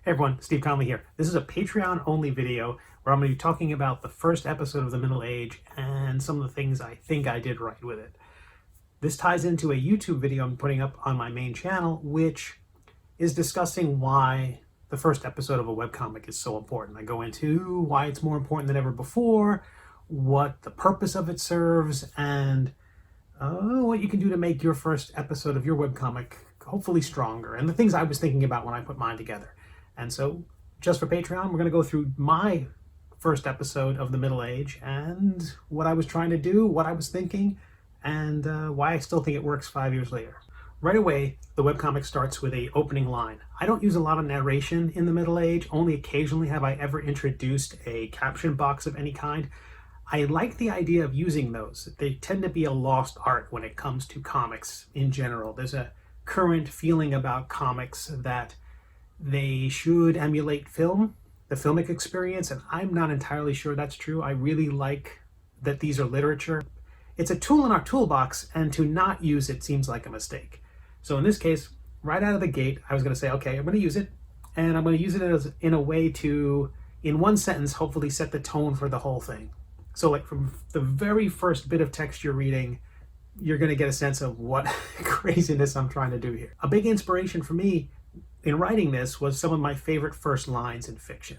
Hey everyone, Steve Conley here. This is a Patreon-only video where I'm going to be talking about the first episode of The Middle Age and some of the things I think I did right with it. This ties into a YouTube video I'm putting up on my main channel, which is discussing why the first episode of a webcomic is so important. I go into why it's more important than ever before, what the purpose of it serves, and what you can do to make your first episode of your webcomic hopefully stronger, and the things I was thinking about when I put mine together. And so, just for Patreon, we're going to go through my first episode of The Middle Age and what I was trying to do, what I was thinking, and why I still think it works 5 years later. Right away, the webcomic starts with an opening line. I don't use a lot of narration in The Middle Age. Only occasionally have I ever introduced a caption box of any kind. I like the idea of using those. They tend to be a lost art when it comes to comics in general. There's a current feeling about comics that they should emulate film, the filmic experience, and I'm not entirely sure that's true. I really like that these are literature. It's a tool in our toolbox, and to not use it seems like a mistake. So in this case, right out of the gate, I was going to say, okay, I'm going to use it, and I'm going to use it in a way to, in one sentence, hopefully set the tone for the whole thing. So like from the very first bit of text you're reading, you're going to get a sense of what craziness I'm trying to do here. A big inspiration for me in writing this was some of my favorite first lines in fiction.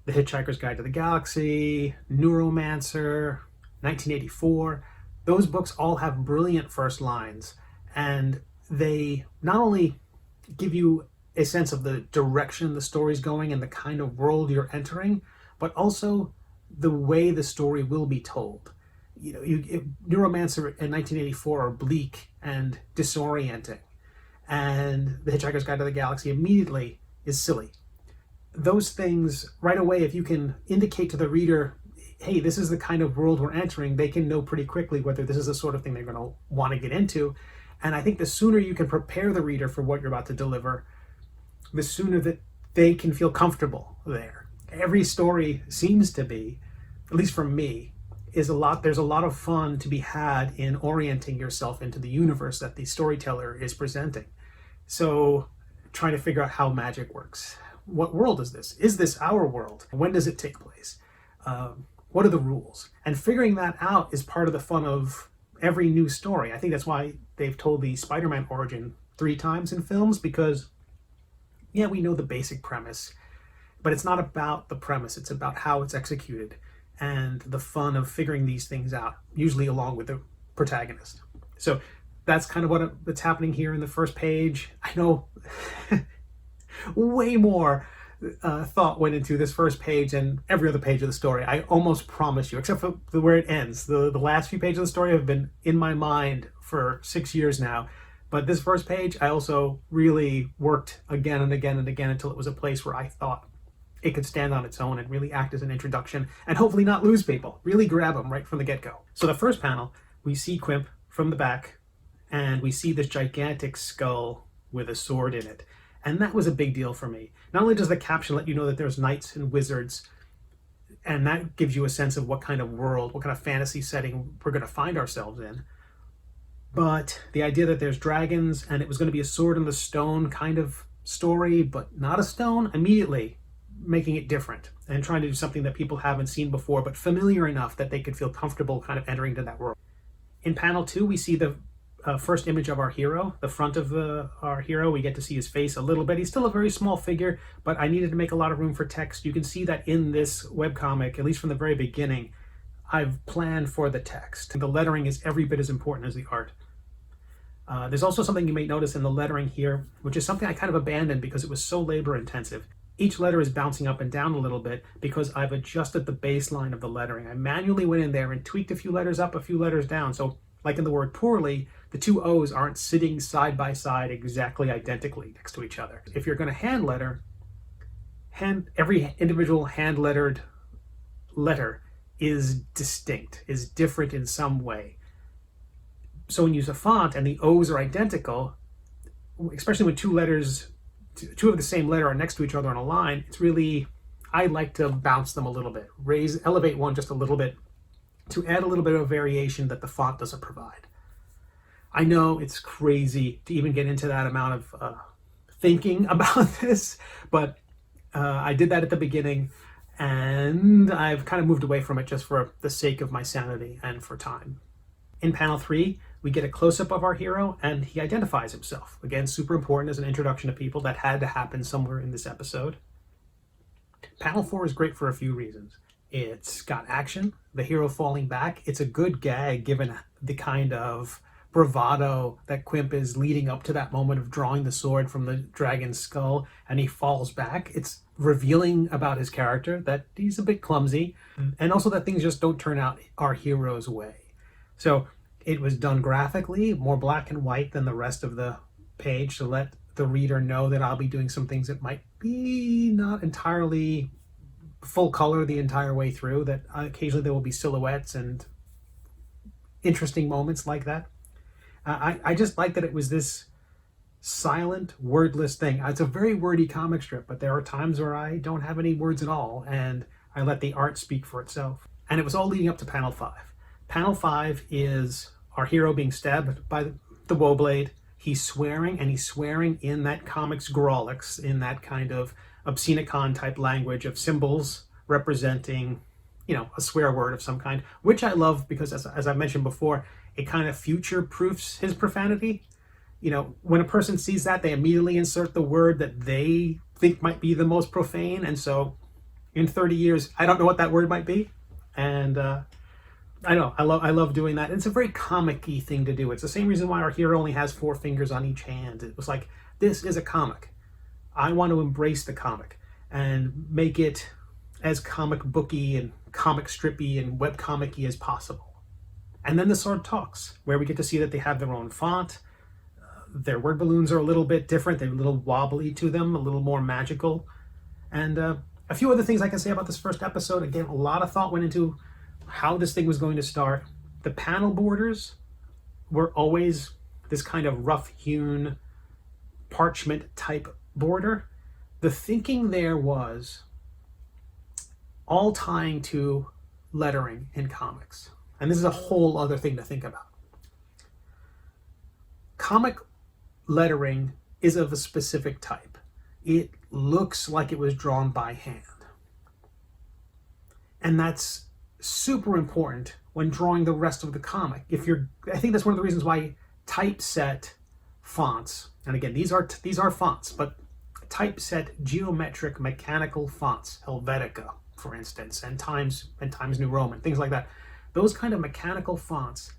The Hitchhiker's Guide to the Galaxy, Neuromancer, 1984. Those books all have brilliant first lines, and they not only give you a sense of the direction the story's going and the kind of world you're entering, but also the way the story will be told. You know, Neuromancer and 1984 are bleak and disorienting, and The Hitchhiker's Guide to the Galaxy immediately is silly. Those things, right away, if you can indicate to the reader, hey, this is the kind of world we're entering, they can know pretty quickly whether this is the sort of thing they're going to want to get into. And I think the sooner you can prepare the reader for what you're about to deliver, the sooner that they can feel comfortable there. Every story seems to be, at least for me, there's a lot of fun to be had in orienting yourself into the universe that the storyteller is presenting. So trying to figure out how magic works. What world is this? Is this our world? When does it take place? What are the rules? And figuring that out is part of the fun of every new story. I think that's why they've told the Spider-Man origin 3 times in films, because yeah, we know the basic premise, but it's not about the premise, it's about how it's executed and the fun of figuring these things out, usually along with the protagonist. So that's kind of what's happening here in the first page. I know way more thought went into this first page and every other page of the story. I almost promise you, except for where it ends. The last few pages of the story have been in my mind for 6 years now. But this first page, I also really worked again and again and again until it was a place where I thought it could stand on its own and really act as an introduction and hopefully not lose people. Really grab them right from the get-go. So the first panel, we see Quimp from the back, and we see this gigantic skull with a sword in it. And that was a big deal for me. Not only does the caption let you know that there's knights and wizards, and that gives you a sense of what kind of world, what kind of fantasy setting we're going to find ourselves in, but the idea that there's dragons and it was going to be a sword in the stone kind of story, but not a stone, immediately making it different and trying to do something that people haven't seen before, but familiar enough that they could feel comfortable kind of entering into that world. In panel 2, we see the first image of our hero, the front of our hero. We get to see his face a little bit. He's still a very small figure, but I needed to make a lot of room for text. You can see that in this webcomic, at least from the very beginning, I've planned for the text. The lettering is every bit as important as the art. There's also something you may notice in the lettering here, which is something I kind of abandoned because it was so labor intensive. Each letter is bouncing up and down a little bit because I've adjusted the baseline of the lettering. I manually went in there and tweaked a few letters up, a few letters down. So like in the word poorly, the 2 O's aren't sitting side by side exactly identically next to each other. If you're going to hand letter, every individual hand lettered letter is distinct, is different in some way. So when you use a font and the O's are identical, especially when two of the same letter are next to each other on a line, it's really, I like to bounce them a little bit, elevate one just a little bit to add a little bit of variation that the font doesn't provide. I know it's crazy to even get into that amount of thinking about this, but I did that at the beginning, and I've kind of moved away from it just for the sake of my sanity and for time. In panel 3, we get a close-up of our hero, and he identifies himself. Again, super important as an introduction to people. That had to happen somewhere in this episode. Panel 4 is great for a few reasons. It's got action, the hero falling back. It's a good gag given the kind of bravado that Quimp is leading up to that moment of drawing the sword from the dragon's skull, and he falls back. It's revealing about his character that he's a bit clumsy, and also that things just don't turn out our hero's way. So it was done graphically, more black and white than the rest of the page, to let the reader know that I'll be doing some things that might be not entirely full color the entire way through, that occasionally there will be silhouettes and interesting moments like that. I just like that it was this silent, wordless thing. It's a very wordy comic strip, but there are times where I don't have any words at all, and I let the art speak for itself. And it was all leading up to panel 5. Panel 5 is our hero being stabbed by the Woblade. He's swearing, and he's swearing in that comics Grawlix, in that kind of obscenicon type language of symbols representing, a swear word of some kind, which I love because, as I mentioned before, it kind of future-proofs his profanity. When a person sees that, they immediately insert the word that they think might be the most profane, and so in 30 years, I don't know what that word might be, and I love doing that. It's a very comic-y thing to do. It's the same reason why our hero only has 4 fingers on each hand. It was like, this is a comic. I want to embrace the comic and make it as comic booky and comic strippy and webcomic-y as possible. And then the sword talks, where we get to see that they have their own font. Their word balloons are a little bit different. They're a little wobbly to them, a little more magical. And a few other things I can say about this first episode. Again, a lot of thought went into how this thing was going to start. The panel borders were always this kind of rough-hewn parchment type border. The thinking there was all tying to lettering in comics. And this is a whole other thing to think about. Comic lettering is of a specific type. It looks like it was drawn by hand. And that's super important when drawing the rest of the comic. I think that's one of the reasons why typeset fonts, and again, these are fonts, but typeset geometric mechanical fonts, Helvetica, for instance, and Times New Roman, things like that. Those kind of mechanical fonts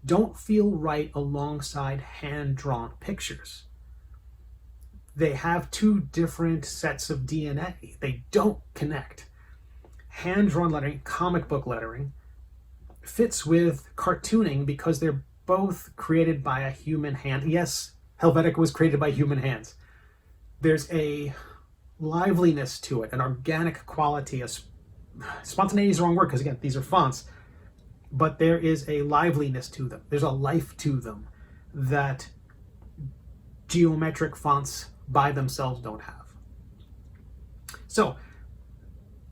don't feel right alongside hand-drawn pictures. They have 2 different sets of DNA. They don't connect. Hand-drawn lettering, comic book lettering, fits with cartooning because they're both created by a human hand. Yes, Helvetica was created by human hands. There's a liveliness to it, an organic quality. Spontaneity is the wrong word because, again, these are fonts. But there is a liveliness to them. There's a life to them that geometric fonts by themselves don't have. So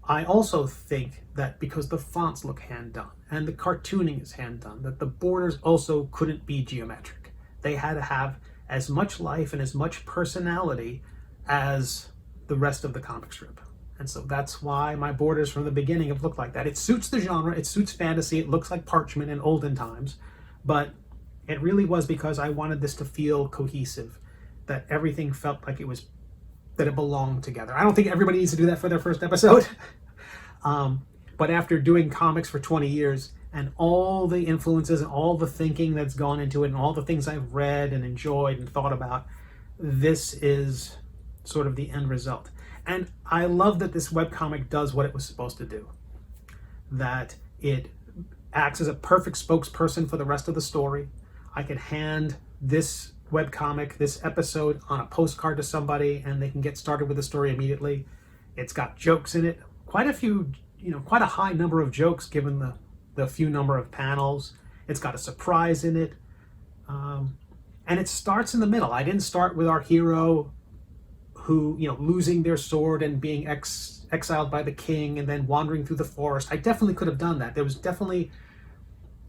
I also think that because the fonts look hand-done and the cartooning is hand-done, that the borders also couldn't be geometric. They had to have as much life and as much personality as the rest of the comic strip. And so that's why my borders from the beginning have looked like that. It suits the genre, it suits fantasy, it looks like parchment in olden times, but it really was because I wanted this to feel cohesive, that everything felt like that it belonged together. I don't think everybody needs to do that for their first episode, but after doing comics for 20 years and all the influences and all the thinking that's gone into it and all the things I've read and enjoyed and thought about, this is sort of the end result. And I love that this webcomic does what it was supposed to do. That it acts as a perfect spokesperson for the rest of the story. I could hand this webcomic, this episode, on a postcard to somebody and they can get started with the story immediately. It's got jokes in it. Quite a high number of jokes given the few number of panels. It's got a surprise in it. And it starts in the middle. I didn't start with our hero who, losing their sword and being exiled by the king and then wandering through the forest. I definitely could have done that. There was definitely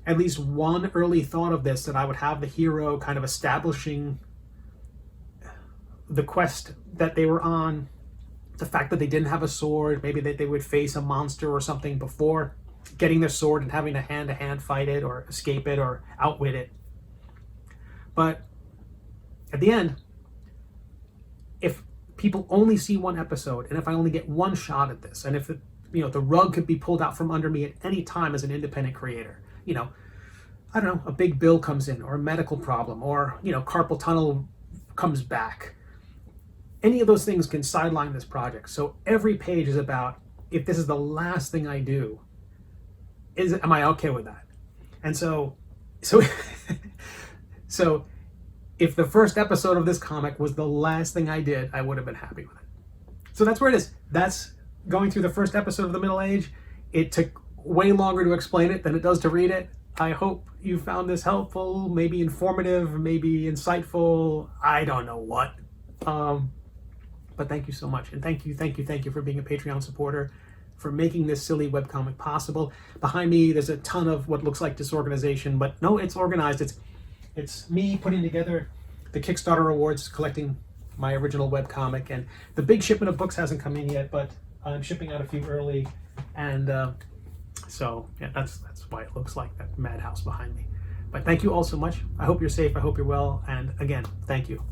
at least one early thought of this, that I would have the hero kind of establishing the quest that they were on the fact that they didn't have a sword, maybe that they would face a monster or something before getting their sword and having to hand-to-hand fight it or escape it or outwit it. But at the end, if people only see one episode, and if I only get one shot at this, and if it, the rug could be pulled out from under me at any time as an independent creator, I don't know, a big bill comes in, or a medical problem, or carpal tunnel comes back. Any of those things can sideline this project. So every page is about, if this is the last thing I do, am I okay with that? And so so if the first episode of this comic was the last thing I did, I would have been happy with it. So that's where it is. That's going through the first episode of The Middle Age. It took way longer to explain it than it does to read it. I hope you found this helpful, maybe informative, maybe insightful. I don't know what. But thank you so much. And thank you for being a Patreon supporter, for making this silly webcomic possible. Behind me, there's a ton of what looks like disorganization, but no, it's organized. It's me putting together the Kickstarter awards, collecting my original webcomic, and the big shipment of books hasn't come in yet, but I'm shipping out a few early, and so yeah, that's why it looks like that madhouse behind me. But thank you all so much. I hope you're safe. I hope you're well, and again, thank you.